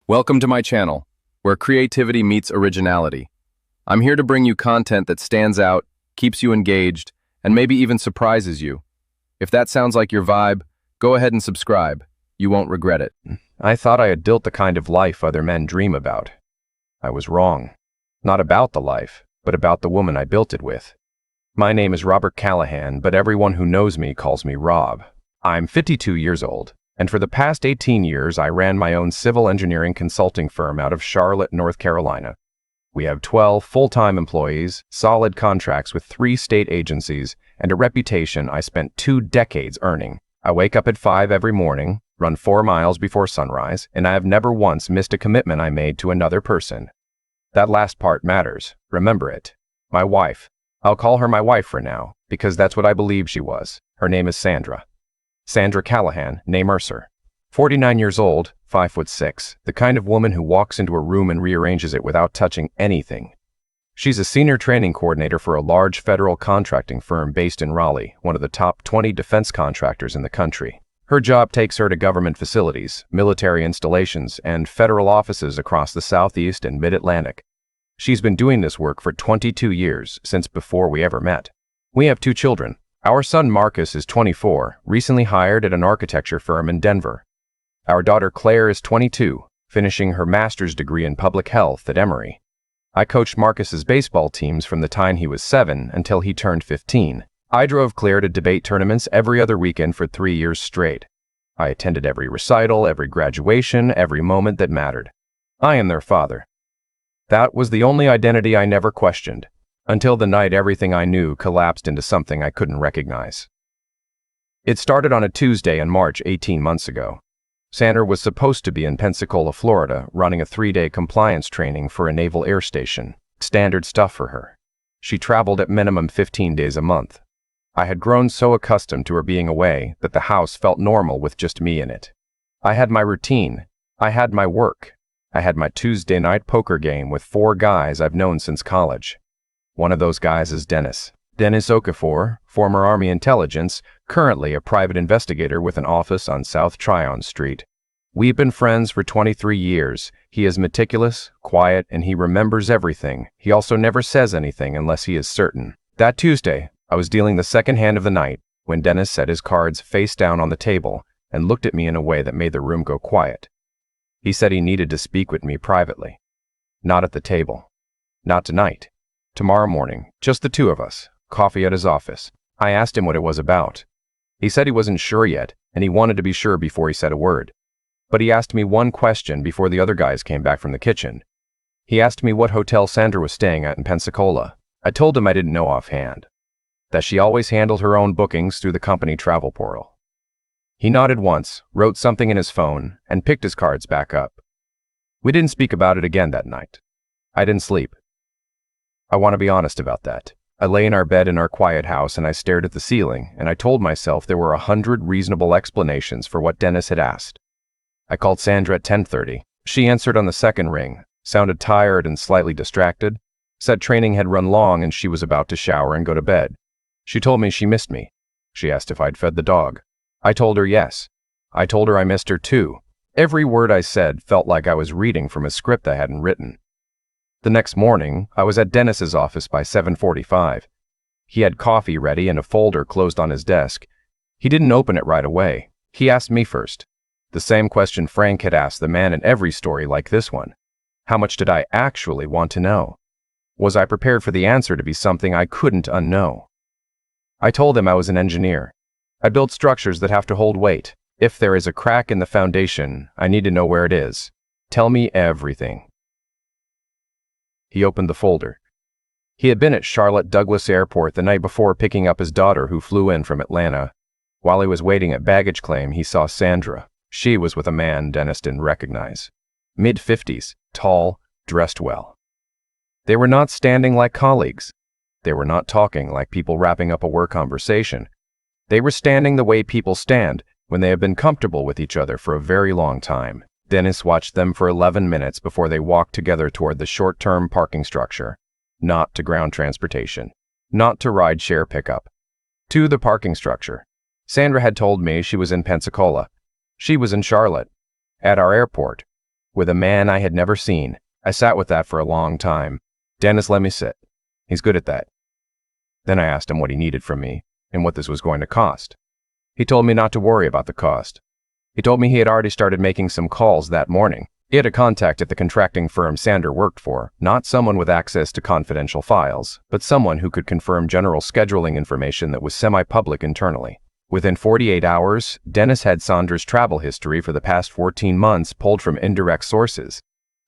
Welcome to my channel, where creativity meets originality. I'm here to bring you content that stands out, keeps you engaged, and maybe even surprises you. If that sounds like your vibe, go ahead and subscribe. You won't regret it. I thought I had built the kind of life other men dream about. I was wrong. Not about the life, but about the woman I built it with. My name is Robert Callahan, but everyone who knows me calls me Rob. I'm 52 years old, and for the past 18 years I ran my own civil engineering consulting firm out of Charlotte, North Carolina. We have 12 full-time employees, solid contracts with 3 state agencies, and a reputation I spent 2 decades earning. I wake up at 5 every morning, run 4 miles before sunrise, and I have never once missed a commitment I made to another person. That last part matters. Remember it. My wife. I'll call her my wife for now, because that's what I believe she was. Her name is Sandra. Sandra Callahan, née Mercer. 49 years old, 5'6", the kind of woman who walks into a room and rearranges it without touching anything. She's a senior training coordinator for a large federal contracting firm based in Raleigh, one of the top 20 defense contractors in the country. Her job takes her to government facilities, military installations, and federal offices across the Southeast and Mid-Atlantic. She's been doing this work for 22 years, since before we ever met. We have 2 children. Our son Marcus is 24, recently hired at an architecture firm in Denver. Our daughter Claire is 22, finishing her master's degree in public health at Emory. I coached Marcus's baseball teams from the time he was 7 until he turned 15. I drove Claire to debate tournaments every other weekend for 3 years straight. I attended every recital, every graduation, every moment that mattered. I am their father. That was the only identity I never questioned, until the night everything I knew collapsed into something I couldn't recognize. It started on a Tuesday in March 18 months ago. Sandra was supposed to be in Pensacola, Florida, running a 3-day compliance training for a naval air station. Standard stuff for her. She traveled at minimum 15 days a month. I had grown so accustomed to her being away that the house felt normal with just me in it. I had my routine. I had my work. I had my Tuesday night poker game with 4 guys I've known since college. One of those guys is Dennis. Dennis Okafor, former Army intelligence, currently a private investigator with an office on South Tryon Street. We've been friends for 23 years. He is meticulous, quiet, and he remembers everything. He also never says anything unless he is certain. That Tuesday, I was dealing the second hand of the night when Dennis set his cards face down on the table and looked at me in a way that made the room go quiet. He said he needed to speak with me privately. Not at the table. Not tonight. Tomorrow morning, just the 2 of us. Coffee at his office. I asked him what it was about. He said he wasn't sure yet, and he wanted to be sure before he said a word. But he asked me one question before the other guys came back from the kitchen. He asked me what hotel Sandra was staying at in Pensacola. I told him I didn't know offhand. That she always handled her own bookings through the company travel portal. He nodded once, wrote something in his phone, and picked his cards back up. We didn't speak about it again that night. I didn't sleep. I want to be honest about that. I lay in our bed in our quiet house and I stared at the ceiling, and I told myself there were 100 reasonable explanations for what Dennis had asked. I called Sandra at 10:30. She answered on the second ring, sounded tired and slightly distracted, said training had run long and she was about to shower and go to bed. She told me she missed me. She asked if I'd fed the dog. I told her yes. I told her I missed her too. Every word I said felt like I was reading from a script I hadn't written. The next morning, I was at Dennis's office by 7:45. He had coffee ready and a folder closed on his desk. He didn't open it right away. He asked me first. The same question Frank had asked the man in every story like this one. How much did I actually want to know? Was I prepared for the answer to be something I couldn't unknow? I told him I was an engineer. I build structures that have to hold weight. If there is a crack in the foundation, I need to know where it is. Tell me everything. He opened the folder. He had been at Charlotte Douglas Airport the night before picking up his daughter who flew in from Atlanta. While he was waiting at baggage claim, he saw Sandra. She was with a man Dennis didn't recognize. Mid-50s, tall, dressed well. They were not standing like colleagues. They were not talking like people wrapping up a work conversation. They were standing the way people stand when they have been comfortable with each other for a very long time. Dennis watched them for 11 minutes before they walked together toward the short-term parking structure. Not to ground transportation. Not to ride-share pickup. To the parking structure. Sandra had told me she was in Pensacola. She was in Charlotte. At our airport. with a man I had never seen. I sat with that for a long time. Dennis let me sit. He's good at that. Then I asked him what he needed from me and what this was going to cost. He told me not to worry about the cost. He told me he had already started making some calls that morning. He had a contact at the contracting firm Sandra worked for, not someone with access to confidential files, but someone who could confirm general scheduling information that was semi-public internally. Within 48 hours, Dennis had Sandra's travel history for the past 14 months pulled from indirect sources,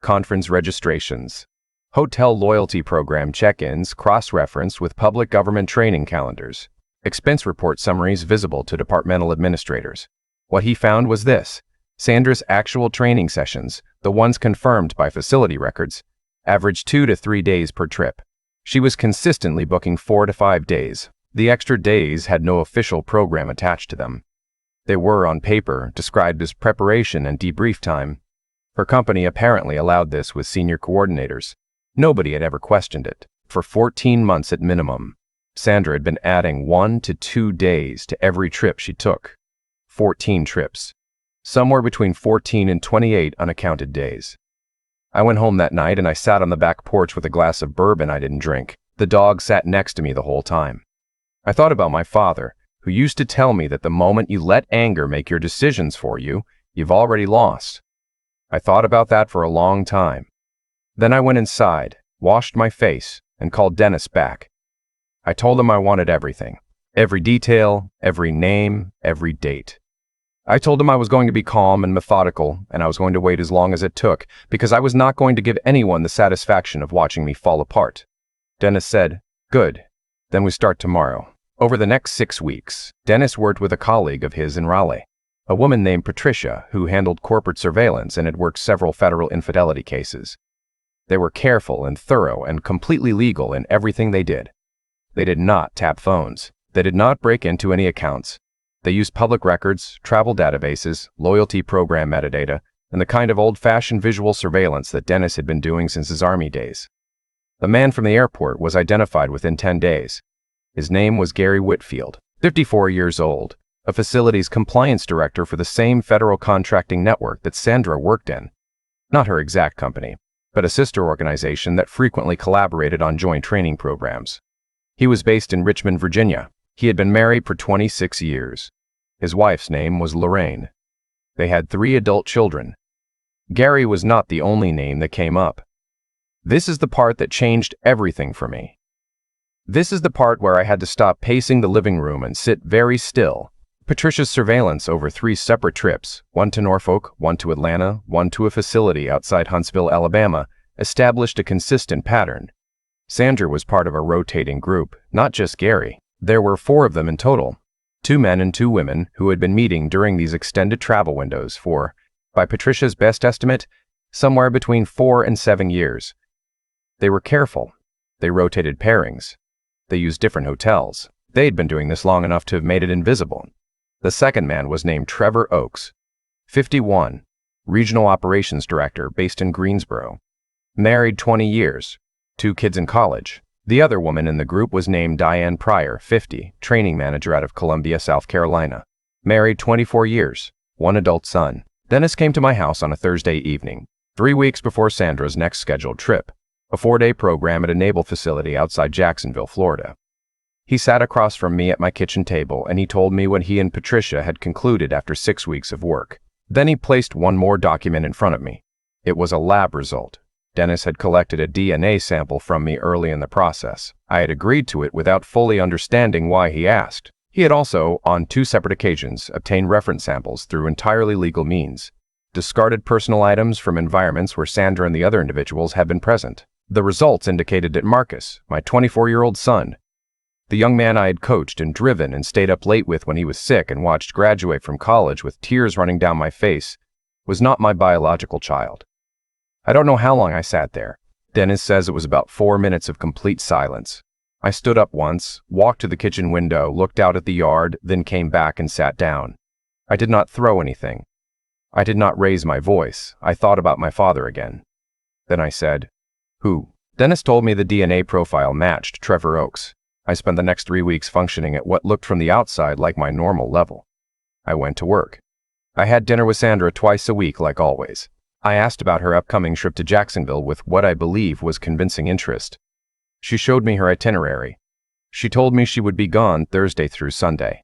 conference registrations, hotel loyalty program check-ins cross-referenced with public government training calendars, expense report summaries visible to departmental administrators. What he found was this: Sandra's actual training sessions, the ones confirmed by facility records, averaged 2 to 3 days per trip. She was consistently booking 4 to 5 days. The extra days had no official program attached to them. They were, on paper, described as preparation and debrief time. Her company apparently allowed this with senior coordinators. Nobody had ever questioned it. For 14 months at minimum, Sandra had been adding 1 to 2 days to every trip she took. 14 trips. Somewhere between 14 and 28 unaccounted days. I went home that night and I sat on the back porch with a glass of bourbon I didn't drink. The dog sat next to me the whole time. I thought about my father, who used to tell me that the moment you let anger make your decisions for you, you've already lost. I thought about that for a long time. Then I went inside, washed my face, and called Dennis back. I told him I wanted everything. Every detail, every name, every date. I told him I was going to be calm and methodical, and I was going to wait as long as it took, because I was not going to give anyone the satisfaction of watching me fall apart. Dennis said, "Good. Then we start tomorrow." Over the next 6 weeks, Dennis worked with a colleague of his in Raleigh, a woman named Patricia, who handled corporate surveillance and had worked several federal infidelity cases. They were careful and thorough and completely legal in everything they did. They did not tap phones. They did not break into any accounts. They used public records, travel databases, loyalty program metadata, and the kind of old-fashioned visual surveillance that Dennis had been doing since his Army days. The man from the airport was identified within 10 days. His name was Gary Whitfield, 54 years old, a facilities compliance director for the same federal contracting network that Sandra worked in. Not her exact company, but a sister organization that frequently collaborated on joint training programs. He was based in Richmond, Virginia. He had been married for 26 years. His wife's name was Lorraine. They had 3 adult children. Gary was not the only name that came up. This is the part that changed everything for me. This is the part where I had to stop pacing the living room and sit very still. Patricia's surveillance over 3 separate trips, one to Norfolk, one to Atlanta, one to a facility outside Huntsville, Alabama, established a consistent pattern. Sandra was part of a rotating group, not just Gary. There were 4 of them in total, 2 men and 2 women who had been meeting during these extended travel windows for, by Patricia's best estimate, somewhere between 4 and 7 years. They were careful. They rotated pairings. They used different hotels. They'd been doing this long enough to have made it invisible. The second man was named Trevor Oakes, 51, Regional Operations Director based in Greensboro. Married 20 years, 2 kids in college. The other woman in the group was named Diane Pryor, 50, Training Manager out of Columbia, South Carolina. Married 24 years, 1 adult son. Dennis came to my house on a Thursday evening, 3 weeks before Sandra's next scheduled trip, a 4-day program at a naval facility outside Jacksonville, Florida. He sat across from me at my kitchen table and he told me what he and Patricia had concluded after 6 weeks of work. Then he placed one more document in front of me. It was a lab result. Dennis had collected a DNA sample from me early in the process. I had agreed to it without fully understanding why he asked. He had also, on 2 separate occasions, obtained reference samples through entirely legal means. Discarded personal items from environments where Sandra and the other individuals had been present. The results indicated that Marcus, my 24-year-old son, the young man I had coached and driven and stayed up late with when he was sick and watched graduate from college with tears running down my face, was not my biological child. I don't know how long I sat there. Dennis says it was about 4 minutes of complete silence. I stood up once, walked to the kitchen window, looked out at the yard, then came back and sat down. I did not throw anything. I did not raise my voice. I thought about my father again. Then I said, "Who?" Dennis told me the DNA profile matched Trevor Oakes. I spent the next 3 weeks functioning at what looked from the outside like my normal level. I went to work. I had dinner with Sandra twice a week like always. I asked about her upcoming trip to Jacksonville with what I believe was convincing interest. She showed me her itinerary. She told me she would be gone Thursday through Sunday.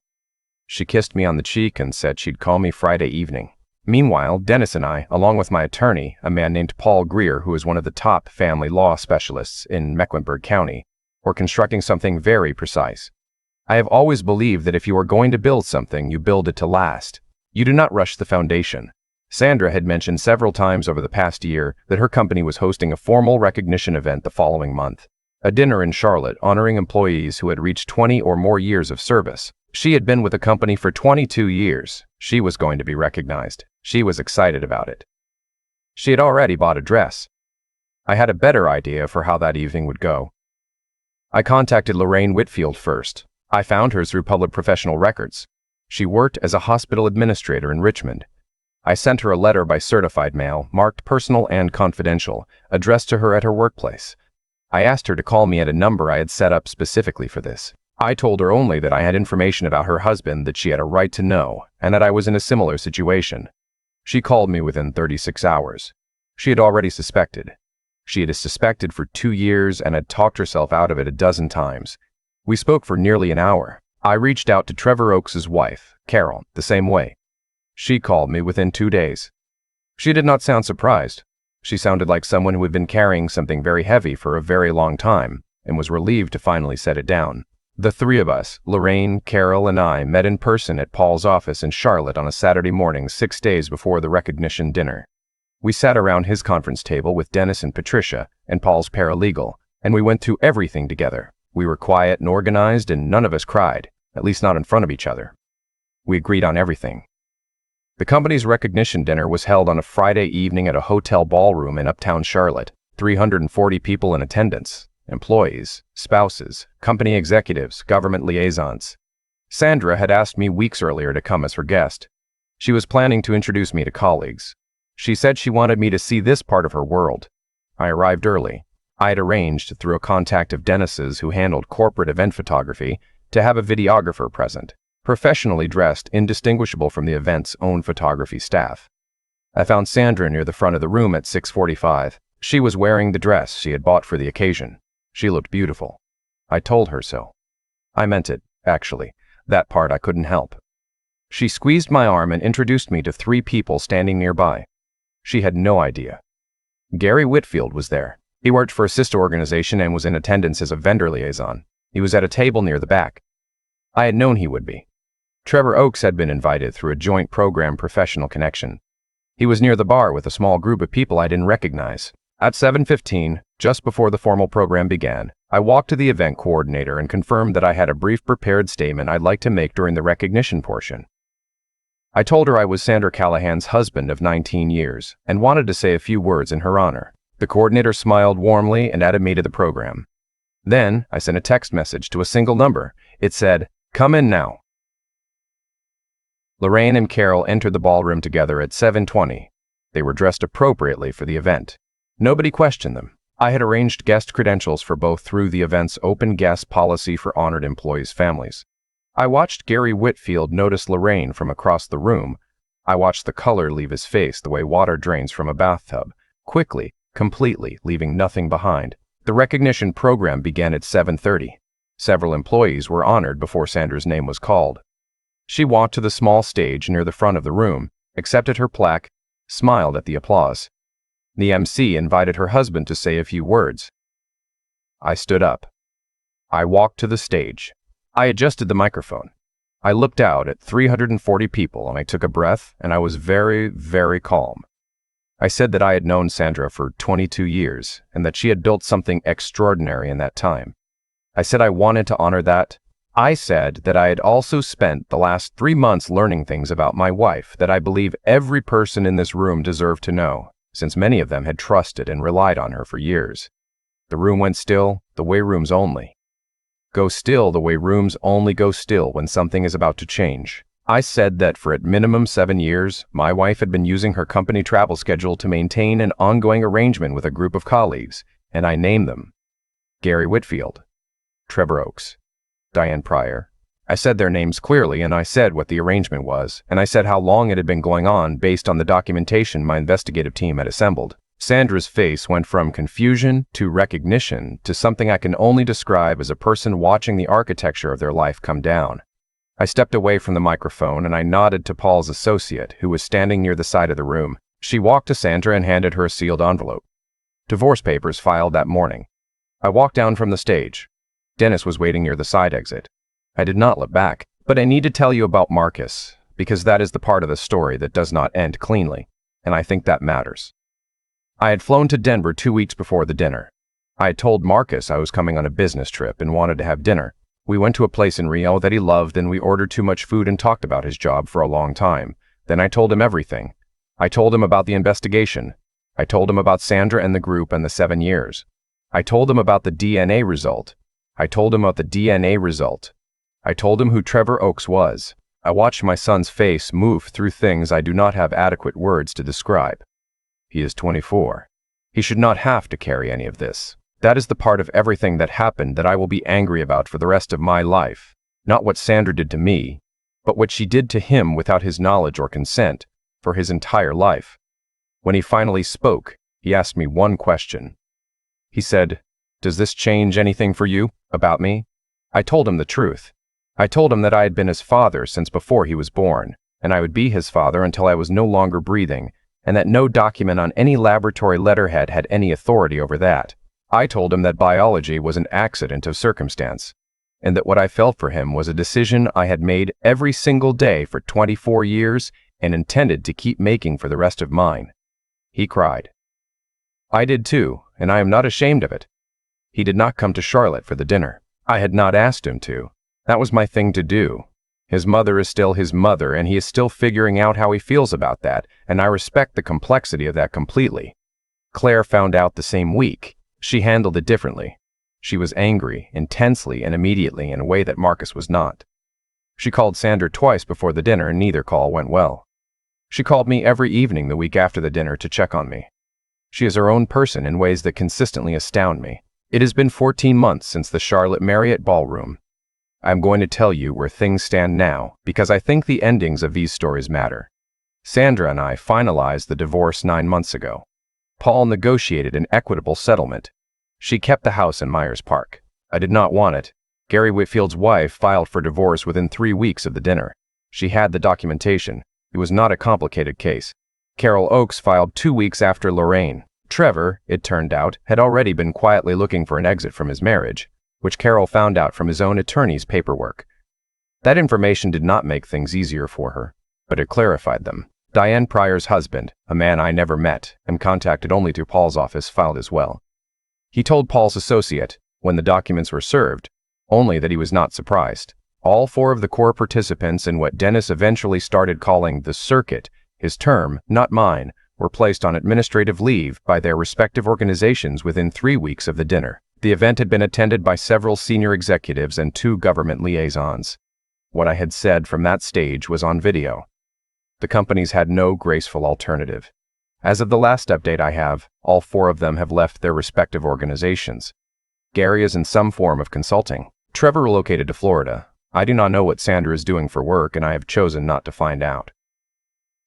She kissed me on the cheek and said she'd call me Friday evening. Meanwhile, Dennis and I, along with my attorney, a man named Paul Greer, who is one of the top family law specialists in Mecklenburg County, were constructing something very precise. I have always believed that if you are going to build something, you build it to last. You do not rush the foundation. Sandra had mentioned several times over the past year that her company was hosting a formal recognition event the following month, a dinner in Charlotte honoring employees who had reached 20 or more years of service. She had been with the company for 22 years. She was going to be recognized. She was excited about it. She had already bought a dress. I had a better idea for how that evening would go. I contacted Lorraine Whitfield first. I found her through public professional records. She worked as a hospital administrator in Richmond. I sent her a letter by certified mail, marked personal and confidential, addressed to her at her workplace. I asked her to call me at a number I had set up specifically for this. I told her only that I had information about her husband that she had a right to know, and that I was in a similar situation. She called me within 36 hours. She had already suspected. She had suspected for 2 years and had talked herself out of it a dozen times. We spoke for nearly an hour. I reached out to Trevor Oakes' wife, Carol, the same way. She called me within 2 days. She did not sound surprised. She sounded like someone who had been carrying something very heavy for a very long time and was relieved to finally set it down. The three of us, Lorraine, Carol, and I, met in person at Paul's office in Charlotte on a Saturday morning 6 days before the recognition dinner. We sat around his conference table with Dennis and Patricia and Paul's paralegal, and we went through everything together. We were quiet and organized, and none of us cried, at least not in front of each other. We agreed on everything. The company's recognition dinner was held on a Friday evening at a hotel ballroom in uptown Charlotte, 340 people in attendance. Employees, spouses, company executives, government liaisons. Sandra had asked me weeks earlier to come as her guest. She was planning to introduce me to colleagues. She said she wanted me to see this part of her world. I arrived early. I had arranged, through a contact of Dennis's who handled corporate event photography, to have a videographer present, professionally dressed, indistinguishable from the event's own photography staff. I found Sandra near the front of the room at 6:45. She was wearing the dress she had bought for the occasion. She looked beautiful. I told her so. I meant it, actually. That part I couldn't help. She squeezed my arm and introduced me to 3 people standing nearby. She had no idea. Gary Whitfield was there. He worked for a sister organization and was in attendance as a vendor liaison. He was at a table near the back. I had known he would be. Trevor Oakes had been invited through a joint program professional connection. He was near the bar with a small group of people I didn't recognize. At 7:15, just before the formal program began, I walked to the event coordinator and confirmed that I had a brief prepared statement I'd like to make during the recognition portion. I told her I was Sandra Callahan's husband of 19 years and wanted to say a few words in her honor. The coordinator smiled warmly and added me to the program. Then I sent a text message to a single number. It said, "Come in now." Lorraine and Carol entered the ballroom together at 7:20. They were dressed appropriately for the event. Nobody questioned them. I had arranged guest credentials for both through the event's open guest policy for honored employees' families. I watched Gary Whitfield notice Lorraine from across the room. I watched the color leave his face the way water drains from a bathtub, quickly, completely, leaving nothing behind. The recognition program began at 7:30. Several employees were honored before Sandra's name was called. She walked to the small stage near the front of the room, accepted her plaque, smiled at the applause. The MC invited her husband to say a few words. I stood up. I walked to the stage. I adjusted the microphone. I looked out at 340 people and I took a breath, and I was very, very calm. I said that I had known Sandra for 22 years and that she had built something extraordinary in that time. I said I wanted to honor that. I said that I had also spent the last 3 months learning things about my wife that I believe every person in this room deserved to know, since many of them had trusted and relied on her for years. The room went still, the way rooms only go still, the way rooms only go still when something is about to change. I said that for at minimum 7 years, my wife had been using her company travel schedule to maintain an ongoing arrangement with a group of colleagues, and I named them: Gary Whitfield, Trevor Oakes, Diane Pryor, I said their names clearly, and I said what the arrangement was, and I said how long it had been going on based on the documentation my investigative team had assembled. Sandra's face went from confusion to recognition to something I can only describe as a person watching the architecture of their life come down. I stepped away from the microphone and I nodded to Paul's associate, who was standing near the side of the room. She walked to Sandra and handed her a sealed envelope. Divorce papers filed that morning. I walked down from the stage. Dennis was waiting near the side exit. I did not look back, but I need to tell you about Marcus, because that is the part of the story that does not end cleanly, and I think that matters. I had flown to Denver 2 weeks before the dinner. I had told Marcus I was coming on a business trip and wanted to have dinner. We went to a place in Rio that he loved, and we ordered too much food and talked about his job for a long time. Then I told him everything. I told him about the investigation. I told him about Sandra and the group and the 7 years. I told him about the DNA result. I told him about the DNA result. I told him who Trevor Oakes was. I watched my son's face move through things I do not have adequate words to describe. He is 24. He should not have to carry any of this. That is the part of everything that happened that I will be angry about for the rest of my life. Not what Sandra did to me, but what she did to him without his knowledge or consent for his entire life. When he finally spoke, he asked me one question. He said, "Does this change anything for you about me?" I told him the truth. I told him that I had been his father since before he was born, and I would be his father until I was no longer breathing, and that no document on any laboratory letterhead had any authority over that. I told him that biology was an accident of circumstance, and that what I felt for him was a decision I had made every single day for 24 years and intended to keep making for the rest of mine. He cried. I did too, and I am not ashamed of it. He did not come to Charlotte for the dinner. I had not asked him to. That was my thing to do. His mother is still his mother, and he is still figuring out how he feels about that, and I respect the complexity of that completely. Claire found out the same week. She handled it differently. She was angry, intensely and immediately in a way that Marcus was not. She called Sandra twice before the dinner, and neither call went well. She called me every evening the week after the dinner to check on me. She is her own person in ways that consistently astound me. It has been 14 months since the Charlotte Marriott Ballroom. I am going to tell you where things stand now, because I think the endings of these stories matter. Sandra and I finalized the divorce 9 months ago. Paul negotiated an equitable settlement. She kept the house in Myers Park. I did not want it. Gary Whitfield's wife filed for divorce within 3 weeks of the dinner. She had the documentation. It was not a complicated case. Carol Oakes filed 2 weeks after Lorraine. Trevor, it turned out, had already been quietly looking for an exit from his marriage, which Carol found out from his own attorney's paperwork. That information did not make things easier for her, but it clarified them. Diane Pryor's husband, a man I never met and contacted only through Paul's office, filed as well. He told Paul's associate, when the documents were served, only that he was not surprised. All 4 of the core participants in what Dennis eventually started calling the circuit, his term, not mine, were placed on administrative leave by their respective organizations within 3 weeks of the dinner. The event had been attended by several senior executives and 2 government liaisons. What I had said from that stage was on video. The companies had no graceful alternative. As of the last update I have, all 4 of them have left their respective organizations. Gary is in some form of consulting. Trevor relocated to Florida. I do not know what Sandra is doing for work, and I have chosen not to find out.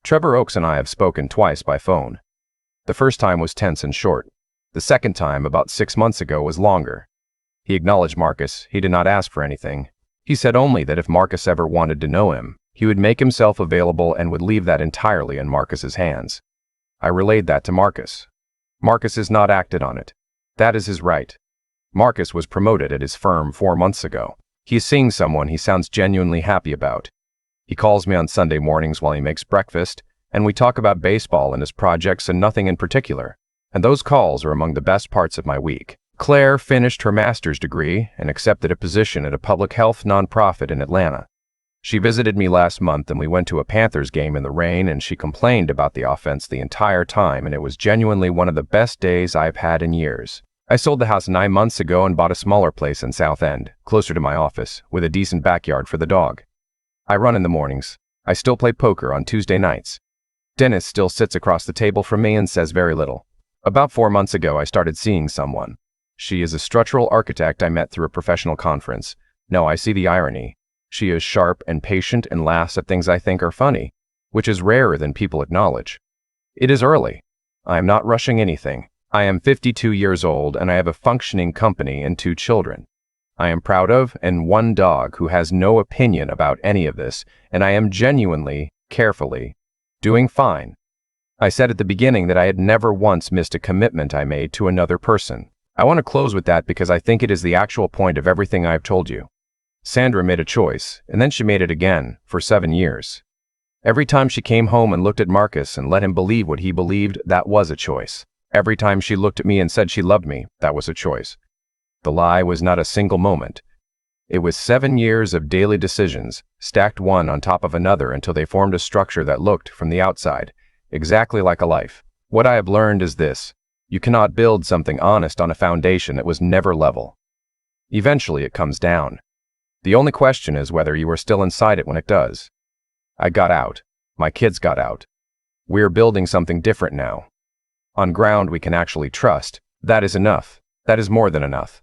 Trevor Oakes and I have spoken twice by phone. The first time was tense and short. The second time, about 6 months ago, was longer. He acknowledged Marcus. He did not ask for anything. He said only that if Marcus ever wanted to know him, he would make himself available and would leave that entirely in Marcus's hands. I relayed that to Marcus. Marcus has not acted on it. That is his right. Marcus was promoted at his firm 4 months ago. He is seeing someone he sounds genuinely happy about. He calls me on Sunday mornings while he makes breakfast, and we talk about baseball and his projects and nothing in particular. And those calls are among the best parts of my week. Claire finished her master's degree and accepted a position at a public health nonprofit in Atlanta. She visited me last month and we went to a Panthers game in the rain, and she complained about the offense the entire time, and it was genuinely one of the best days I've had in years. I sold the house 9 months ago and bought a smaller place in South End, closer to my office, with a decent backyard for the dog. I run in the mornings. I still play poker on Tuesday nights. Dennis still sits across the table from me and says very little. About 4 months ago, I started seeing someone. She is a structural architect I met through a professional conference. No, I see the irony. She is sharp and patient and laughs at things I think are funny, which is rarer than people acknowledge. It is early. I am not rushing anything. I am 52 years old and I have a functioning company and 2 children. I am proud of and 1 dog who has no opinion about any of this, and I am genuinely, carefully, doing fine. I said at the beginning that I had never once missed a commitment I made to another person. I want to close with that because I think it is the actual point of everything I have told you. Sandra made a choice, and then she made it again, for 7 years. Every time she came home and looked at Marcus and let him believe what he believed, that was a choice. Every time she looked at me and said she loved me, that was a choice. The lie was not a single moment. It was 7 years of daily decisions, stacked one on top of another until they formed a structure that looked, from the outside, exactly like a life. What I have learned is this: you cannot build something honest on a foundation that was never level. Eventually it comes down. The only question is whether you are still inside it when it does. I got out. My kids got out. We're building something different now. On ground we can actually trust. That is enough. That is more than enough.